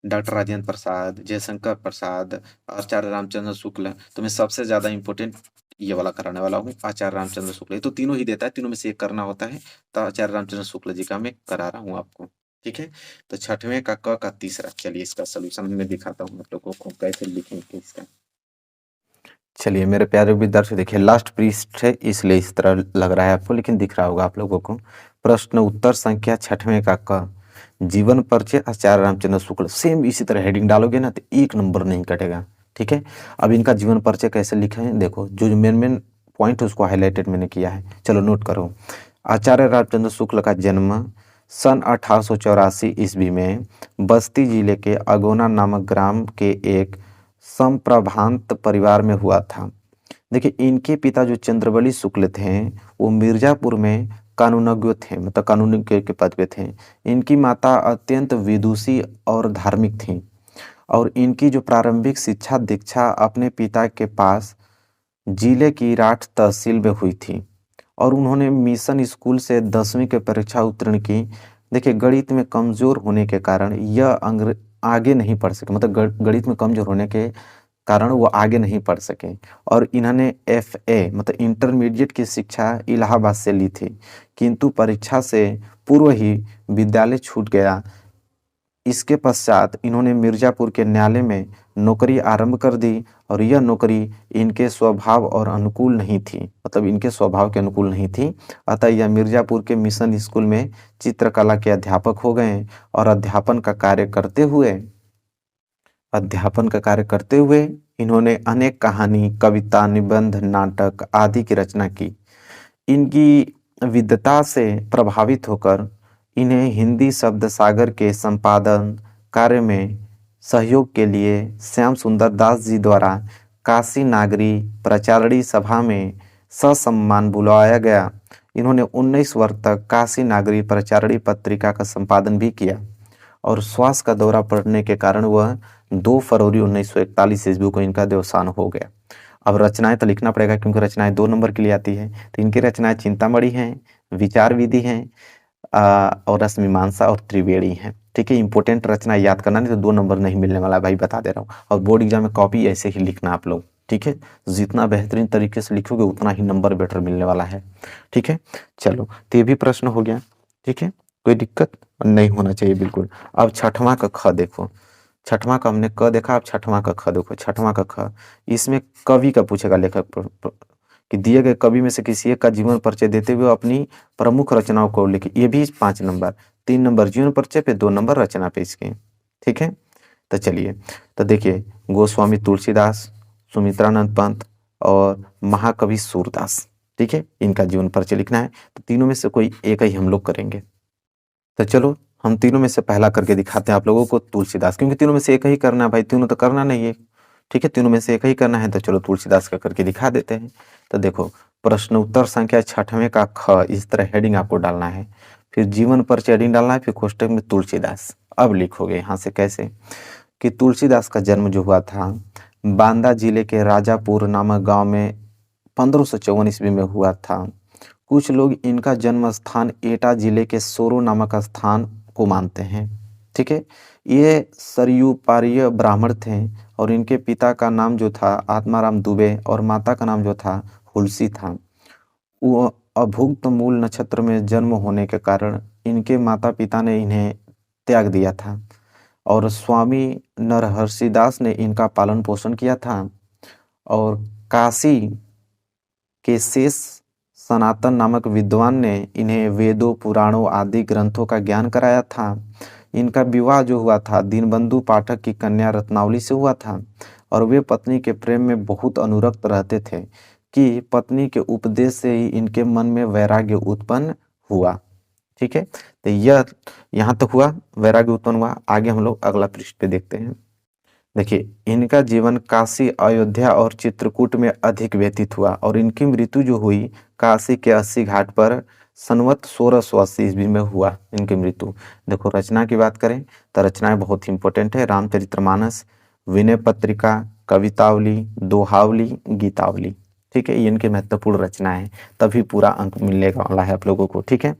डॉक्टर राजेंद्र प्रसाद, जयशंकर प्रसाद, आचार्य रामचंद्र शुक्ल। तो मैं सबसे ज्यादा इंपॉर्टेंट ये वाला कराने वाला हूँ, आचार्य रामचंद्र शुक्ल। ये तो तीनों ही देता है, तीनों में से एक करना होता है। तो आचार्य रामचंद्र शुक्ल जी का मैं करा रहा हूँ आपको। ठीक है, तो छठवें का क का तीसरा, चलिए इसका सोल्यूशन मैं दिखाता हूँ आप लोगों को कैसे लिखेंगे इसका। चलिए मेरे प्यारे विद्यार्थी, देखिए लास्ट पृष्ठ है इसलिए इस तरह लग रहा है आपको, लेकिन दिख रहा होगा आप लोगों को। प्रश्न उत्तर संख्या छठवें का क, जीवन परिचय आचार्य रामचंद्र शुक्ल। सेम इसी तरह हेडिंग डालोगे ना तो 1 नंबर नहीं कटेगा। ठीक है, अब इनका जीवन परिचय कैसे लिखे हैं देखो, जो मेन मेन पॉइंट है उसको हाईलाइटेड मैंने किया है। चलो नोट करो। आचार्य रामचंद्र शुक्ल का जन्म सन 1884 ईस्वी में बस्ती जिले के अगोना नामक ग्राम के एक संप्रभांत परिवार में हुआ था। देखिए इनके पिता जो चंद्रबली शुक्ल थे वो मिर्जापुर में कानूनज्ञ थे, मतलब कानूनी के पद पे थे। इनकी माता अत्यंत विदुषी और धार्मिक थी और इनकी जो प्रारंभिक शिक्षा दीक्षा अपने पिता के पास जिले की राठ तहसील में हुई थी और उन्होंने मिशन स्कूल से 10वीं की परीक्षा उत्तीर्ण की। देखिए गणित में कमजोर होने के कारण यह आगे नहीं पढ़ सके, मतलब गणित में कमजोर होने के कारण वो आगे नहीं पढ़ सके और इन्होंने FA मतलब इंटरमीडिएट की शिक्षा इलाहाबाद से ली थी, किंतु परीक्षा से
पूर्व ही विद्यालय छूट गया। इसके पश्चात इन्होंने मिर्जापुर के न्यायालय में नौकरी आरंभ कर दी और यह नौकरी इनके स्वभाव और अनुकूल नहीं थी, मतलब इनके स्वभाव के अनुकूल नहीं थी। अतः यह मिर्जापुर के मिशन स्कूल में चित्रकला के अध्यापक हो गए और अध्यापन का कार्य करते हुए इन्होंने अनेक कहानी, कविता, निबंध, नाटक आदि की रचना की। इनकी विद्वता से प्रभावित होकर इन्हें हिंदी शब्द सागर के संपादन कार्य में सहयोग के लिए श्याम सुंदर दास जी द्वारा काशी नागरी प्रचारणी सभा में ससम्मान बुलाया गया। इन्होंने 19 वर्ष तक काशी नागरी प्रचारणी पत्रिका का संपादन भी किया और श्वास का दौरा पड़ने के कारण वह 2 फरवरी 1941 ईस्वी को इनका देवसान हो गया। अब रचनाएं तो लिखना पड़ेगा क्योंकि रचनाएं 2 नंबर के लिए आती है। तो इनकी रचनाएं चिंतामणि हैं, विचार विधि हैं और रसमीमांसा और त्रिवेणी हैं। ठीक है, इंपॉर्टेंट रचना याद करना, नहीं तो 2 नंबर नहीं मिलने वाला भाई, बता दे रहा हूँ। और बोर्ड एग्जाम में कॉपी ऐसे ही लिखना आप लोग। ठीक है, जितना बेहतरीन तरीके से लिखोगे उतना ही नंबर बेटर मिलने वाला है। ठीक है, चलो तो ये भी प्रश्न हो गया। ठीक है, कोई दिक्कत नहीं होना चाहिए बिल्कुल। अब छठवां का ख देखो, छठवां का हमने क देखा, अब छठवां का ख देखो। छठवां का ख, इसमें कवि का पूछेगा लेखक कि दिए गए कवि में से किसी एक का जीवन परिचय देते हुए अपनी प्रमुख रचनाओं को लिखे। ये भी 5 नंबर, 3 नंबर जीवन परिचय पे, 2 नंबर रचना पे इसके। ठीक है, तो चलिए, तो देखिए गोस्वामी तुलसीदास, सुमित्रानंद पंत और महाकवि सूरदास। ठीक है, इनका जीवन परिचय लिखना है। तो तीनों में से कोई एक ही हम लोग करेंगे। तो चलो हम तीनों में से पहला करके दिखाते हैं आप लोगों को, तुलसीदास, क्योंकि तीनों में से एक ही करना है भाई, तीनों तो करना नहीं है। ठीक है, तीनों में से एक ही करना है, तो चलो तुलसीदास का करके दिखा देते हैं। तो देखो, प्रश्न उत्तर संख्या 6वें का ख, इस तरह हेडिंग आपको डालना है, फिर जीवन परिचय हेडिंग डालना है, फिर कोष्टक में तुलसीदास। अब लिखोगे यहाँ से कैसे कि तुलसीदास का जन्म जो हुआ था बांदा जिले के राजापुर नामक गांव में 1554 ईस्वी में हुआ था। कुछ लोग इनका जन्म स्थान एटा जिले के सोरो नामक स्थान को मानते हैं। ठीक है, ये सरयू पारीय ब्राह्मण थे और इनके पिता का नाम जो था आत्माराम दुबे और माता का नाम जो था हुलसी था। वो अभुक्त मूल नक्षत्र में जन्म होने के कारण इनके माता पिता ने इन्हें त्याग दिया था और स्वामी नरहरसिदास ने इनका पालन पोषण किया था और काशी के शेष सनातन नामक विद्वान ने इन्हें वेदों, पुराणों आदि ग्रंथों का ज्ञान कराया था। इनका विवाह जो हुआ था दीनबंधु पाठक की कन्या रत्नावली से हुआ था और वे पत्नी के प्रेम में बहुत अनुरक्त रहते थे कि पत्नी के उपदेश से ही इनके मन में वैराग्य उत्पन्न हुआ। ठीक है, तो यह यहाँ तक हुआ, वैराग्य उत्पन्न हुआ। आगे हम लोग अगला पृष्ठ पे देखते हैं। देखिए, इनका जीवन काशी, अयोध्या और चित्रकूट में अधिक व्यतीत हुआ और इनकी मृत्यु जो हुई काशी के 80 घाट पर संवत 1680 ईस्वी में हुआ इनकी मृत्यु। देखो, रचना की बात करें तो रचनाएं बहुत इंपॉर्टेंट है। रामचरितमानस, विनय पत्रिका, कवितावली, दोहावली, गीतावली। ठीक है, ये इनकी महत्वपूर्ण रचना है, तभी पूरा अंक मिलने वाला है आप लोगों को। ठीक है,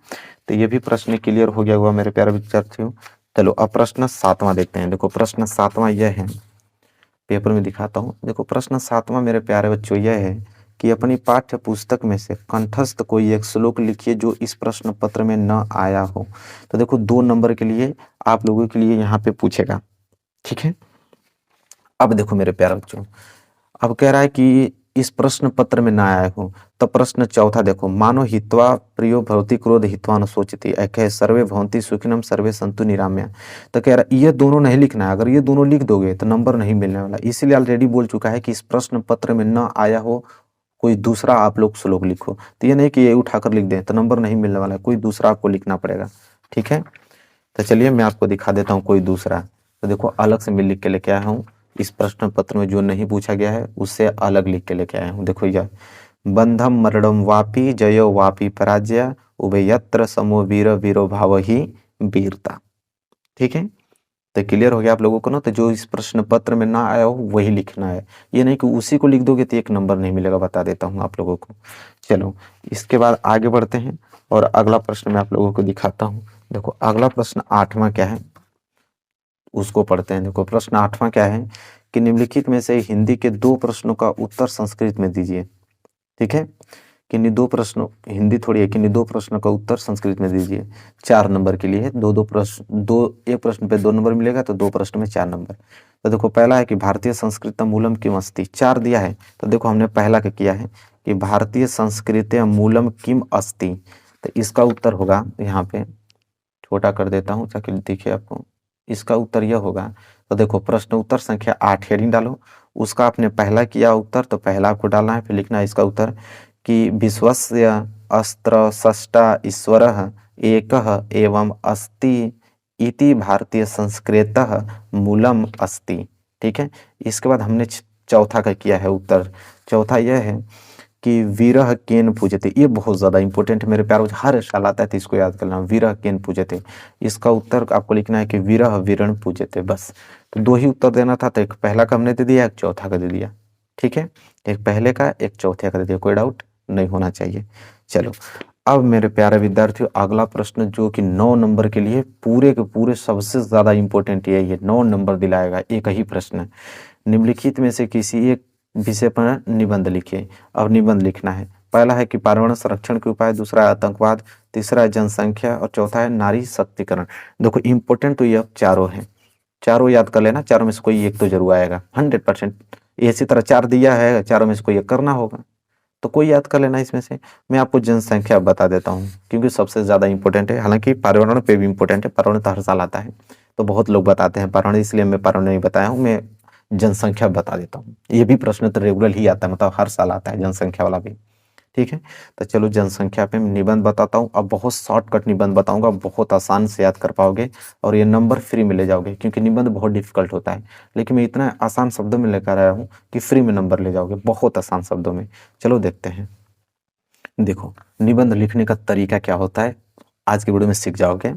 तो ये भी प्रश्न क्लियर हो गया हुआ मेरे प्यारे विद्यार्थियों। चलो अब प्रश्न 7वां देखते हैं। देखो, प्रश्न 7वां यह है, पेपर में दिखाता हूँ। देखो, प्रश्न 7वां मेरे प्यारे बच्चों यह है कि अपनी पाठ्य पुस्तक में से कंठस्थ कोई एक श्लोक लिखिए जो इस प्रश्न पत्र में न आया हो। तो देखो, 2 नंबर के लिए आप लोगों के लिए यहाँ पे पूछेगा। ठीक है, अब देखो मेरे प्यारे बच्चों, अब कह रहा है कि इस प्रश्न पत्र में ना आया हो। तो प्रश्न 4था देखो, मानो हित्वा प्रियो भवति क्रोध हित्वा न सोचती ऐके सर्वे भवन्ति सुखिनम सर्वे संतु निराम्या। तो कह रहा है ये दोनों नहीं लिखना है, अगर ये दोनों लिख दोगे तो नंबर नहीं मिलने वाला। इसीलिए ऑलरेडी बोल चुका है कि इस प्रश्न पत्र में न आया हो कोई दूसरा आप लोग श्लोक लिखो। तो ये नहीं कि ये उठाकर लिख दें तो नंबर नहीं मिलने वाला है, कोई दूसरा आपको लिखना पड़ेगा। ठीक है, तो चलिए मैं आपको दिखा देता हूँ कोई दूसरा। तो देखो, अलग से मैं लिख के लेके आया हूँ, इस प्रश्न पत्र में जो नहीं पूछा गया है उससे अलग लिख के लेके आया हूँ। देखो, यह बंधम मरणम वापी जयो वापी पराजय उभयत्र समो वीर वीरो भाव ही वीरता। ठीक है, तो क्लियर हो गया आप लोगों को ना। तो जो इस प्रश्न पत्र में ना आया हो वही लिखना है, ये नहीं कि उसी को लिख दोगे तो 1 नंबर नहीं मिलेगा, बता देता हूँ आप लोगों को। चलो इसके बाद आगे बढ़ते हैं और अगला प्रश्न मैं आप लोगों को दिखाता हूँ। देखो, अगला प्रश्न 8वां क्या है उसको पढ़ते हैं। देखो, प्रश्न 8वां क्या है कि निम्नलिखित में से हिंदी के 2 प्रश्नों का उत्तर संस्कृत में दीजिए। ठीक है, किन्हीं दो प्रश्नों, हिंदी थोड़ी है, किन्हीं दो प्रश्नों का उत्तर संस्कृत में दीजिए। 4 नंबर के लिए दो प्रश्न, एक प्रश्न पे 2 नंबर मिलेगा तो 2 प्रश्न में 4 नंबर। तो देखो पहला है कि भारतीय संस्कृत मूलम किम अस्ति, 4 दिया है। तो देखो हमने पहला क्या किया है कि भारतीय संस्कृत मूलम किम अस्ति, तो इसका उत्तर होगा, यहाँ पे छोटा कर देता हूँ ताकि दिखे आपको, इसका उत्तर यह होगा। तो देखो प्रश्न उत्तर संख्या 8 हेडिंग डालो, उसका आपने पहला किया उत्तर, तो पहला आपको डालना है, फिर लिखना है इसका उत्तर कि विश्वस्य अस्त्र सष्टा ईश्वरः एकः एवं अस्ति इति भारतीय संस्कृतः मूलम अस्ति। ठीक है, इसके बाद हमने चौथा का किया है उत्तर। चौथा यह है कि वीरः केन पूजते, ये बहुत ज़्यादा इंपॉर्टेंट मेरे प्यारों, हर साल आता है तो इसको याद करना, वीरः केन पूजते। इसका उत्तर आपको लिखना है कि वीरः वीरण पूजते, बस। तो 2 ही उत्तर देना था, तो एक पहला का हमने दे दिया, एक चौथा का दे दिया। ठीक है, एक पहले का एक चौथे का दे दिया, कोई डाउट नहीं होना चाहिए। चलो अब मेरे प्यारे विद्यार्थियों, अगला प्रश्न जो कि 9 नंबर के लिए पूरे के पूरे सबसे ज़्यादा इंपॉर्टेंट यही है, 9 नंबर दिलाएगा एक ही प्रश्न। निम्नलिखित में से किसी एक विषय पर निबंध लिखिए। अब निबंध लिखना है, पहला है कि पर्यावरण संरक्षण के उपाय, दूसरा है आतंकवाद, तीसरा है जनसंख्या और चौथा है नारी शक्तिकरण। देखो इंपॉर्टेंट तो ये चारों हैं, चारों याद कर लेना, चारों में से कोई एक तो जरूर आएगा 100%। इसी तरह 4 दिया है, चारों में से कोई एक करना होगा, तो कोई याद कर लेना इसमें से। मैं आपको जनसंख्या बता देता हूँ क्योंकि सबसे ज़्यादा इंपॉर्टेंट है, हालांकि पर्यावरण पे भी इंपॉर्टेंट है, पर्यावरण तो हर साल आता है तो बहुत लोग बताते हैं पर्यावरण, इसलिए मैं पर्यावरण नहीं बताया हूँ, मैं जनसंख्या बता देता हूँ। ये भी प्रश्न तो रेगुलर ही आता है, मतलब हर साल आता है जनसंख्या वाला भी। ठीक है, तो चलो जनसंख्या पे मैं निबंध बताता हूँ। अब बहुत शॉर्टकट निबंध बताऊंगा, बहुत आसान से याद कर पाओगे और ये नंबर फ्री में ले जाओगे, क्योंकि निबंध बहुत डिफिकल्ट होता है, लेकिन मैं इतना आसान शब्दों में लेकर आया हूँ कि फ्री में नंबर ले जाओगे, बहुत आसान शब्दों में। चलो देखते हैं। देखो निबंध लिखने का तरीका क्या होता है, आज की वीडियो में सीख जाओगे।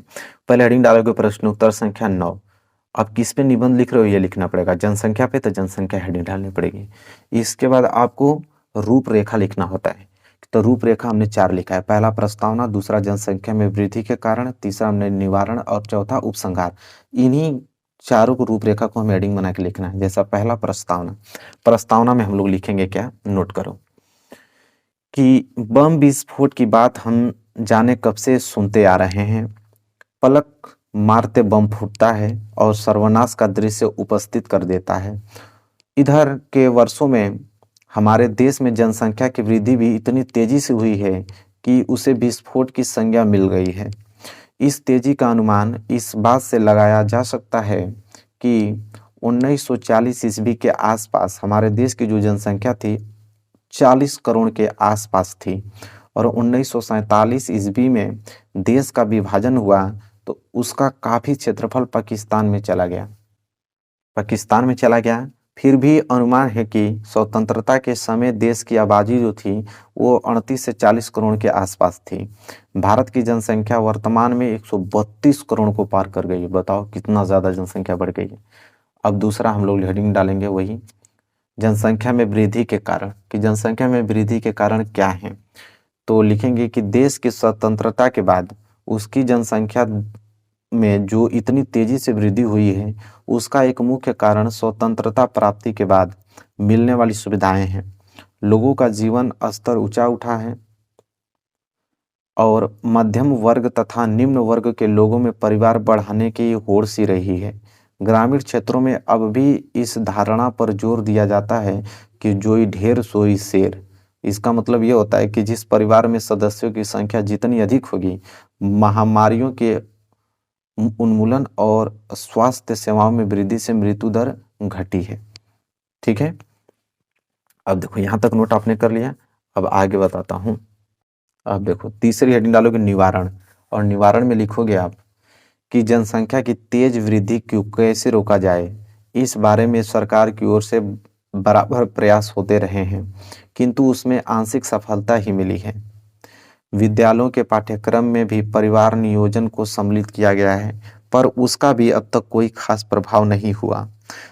पहले हेडिंग डालोगे प्रश्न उत्तर संख्या 9। अब किस पे निबंध लिख रहे हो ये लिखना पड़ेगा, जनसंख्या पे, तो जनसंख्या हेडिंग डालनी पड़ेगी। इसके बाद आपको रूपरेखा लिखना होता है, तो रूपरेखा हमने 4 लिखा है, पहला प्रस्तावना, दूसरा जनसंख्या में वृद्धि के कारण, तीसरा हमने निवारण और चौथा उपसंहार। इन्हीं चारों को रूपरेखा को हमें हेडिंग बना के लिखना है। जैसा पहला प्रस्तावना, प्रस्तावना में हम लोग लिखेंगे क्या, नोट करो कि बम विस्फोट की बात हम जाने कब से सुनते आ रहे हैं, पलक मारते बम फूटता है और सर्वनाश का दृश्य उपस्थित कर देता है। इधर के वर्षों में हमारे देश में जनसंख्या की वृद्धि भी इतनी तेजी से हुई है कि उसे विस्फोट की संज्ञा मिल गई है। इस तेजी का अनुमान इस बात से लगाया जा सकता है कि 1940 ईस्वी के आसपास हमारे देश की जो जनसंख्या थी 40 करोड़ के आसपास थी, और 1947 ईस्वी में देश का विभाजन हुआ तो उसका काफी क्षेत्रफल पाकिस्तान में चला गया, पाकिस्तान में चला गया। फिर भी अनुमान है कि स्वतंत्रता के समय देश की आबादी जो थी वो 38 से 40 करोड़ के आसपास थी। भारत की जनसंख्या वर्तमान में 132 करोड़ को पार कर गई है, बताओ कितना ज्यादा जनसंख्या बढ़ गई है। अब दूसरा हम लोग हेडिंग डालेंगे वही जनसंख्या में वृद्धि के कारण, कि जनसंख्या में वृद्धि के कारण क्या है, तो लिखेंगे कि देश की स्वतंत्रता के बाद उसकी जनसंख्या में जो इतनी तेजी से वृद्धि हुई है उसका एक मुख्य कारण स्वतंत्रता प्राप्ति के बाद मिलने वाली सुविधाएं हैं। लोगों का जीवन स्तर ऊंचा उठा है और मध्यम वर्ग तथा निम्न वर्ग के लोगों में परिवार बढ़ाने की होड़ सी रही है। ग्रामीण क्षेत्रों में अब भी इस धारणा पर जोर दिया जाता है कि जोई ढेर सोई शेर। इसका मतलब ये होता है कि जिस परिवार में सदस्यों की संख्या जितनी अधिक होगी, महामारियों के उन्मूलन और स्वास्थ्य सेवाओं में वृद्धि से मृत्यु दर घटी है। ठीक है, अब देखो यहां तक नोट आपने कर लिया, अब आगे बताता हूं। अब देखो तीसरी हेडिंग डालोगे निवारण, और निवारण में लिखोगे आप कि जनसंख्या की तेज वृद्धि को कैसे रोका जाए। इस बारे में सरकार की ओर से बराबर प्रयास होते रहे हैं, किंतु उसमें आंशिक सफलता ही मिली है। विद्यालयों के पाठ्यक्रम में भी परिवार नियोजन को सम्मिलित किया गया है, पर उसका भी अब तक कोई खास प्रभाव नहीं हुआ।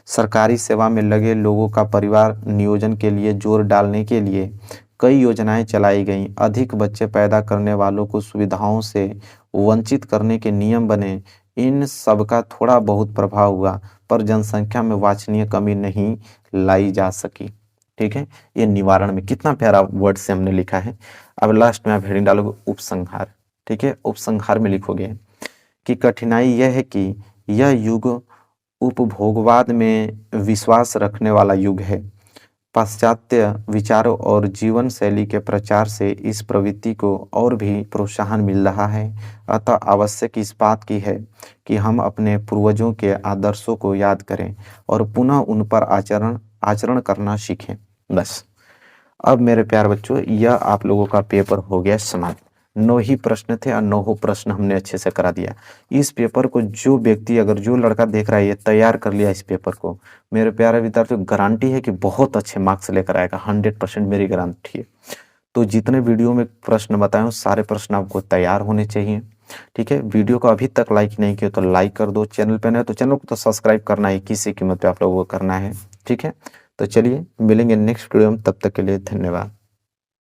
सरकारी सेवा में लगे लोगों का परिवार नियोजन के लिए जोर डालने के लिए कई योजनाएं चलाई गईं। अधिक बच्चे पैदा करने वालों को सुविधाओं से वंचित करने के नियम बने। इन सबका थोड़ा बहुत प्रभाव हुआ, पर जनसंख्या में वांछनीय कमी नहीं लाई जा सकी। ठीक है, ये निवारण में कितना प्यारा वर्ड से हमने लिखा है। अब लास्ट में आप हेडिंग डालोगे उपसंहार। ठीक है, उपसंहार में लिखोगे कि कठिनाई यह है कि यह युग उपभोगवाद में विश्वास रखने वाला युग है। पाश्चात्य विचारों और जीवन शैली के प्रचार से इस प्रवृत्ति को और भी प्रोत्साहन मिल रहा है। अतः आवश्यक इस बात की है कि हम अपने पूर्वजों के आदर्शों को याद करें और पुनः उन पर आचरण करना सीखें। बस, अब मेरे प्यारे बच्चों, यह आप लोगों का पेपर हो गया समाप्त। 9 ही प्रश्न थे और 9 प्रश्न हमने अच्छे से करा दिया। इस पेपर को जो व्यक्ति, अगर जो लड़का देख रहा है ये तैयार कर लिया इस पेपर को, मेरे प्यारे विद्यार्थियों, गारंटी है कि बहुत अच्छे मार्क्स लेकर आएगा। 100% मेरी गारंटी है। तो जितने वीडियो में प्रश्न बताए हूँ सारे प्रश्न आपको तैयार होने चाहिए। ठीक है, वीडियो को अभी तक लाइक नहीं किया तो लाइक कर दो, चैनल पे नए तो चैनल को तो सब्सक्राइब करना है, किसी कीमत पे आप लोगों को करना है। ठीक है, तो चलिए मिलेंगे नेक्स्ट वीडियो में, तब तक के लिए धन्यवाद।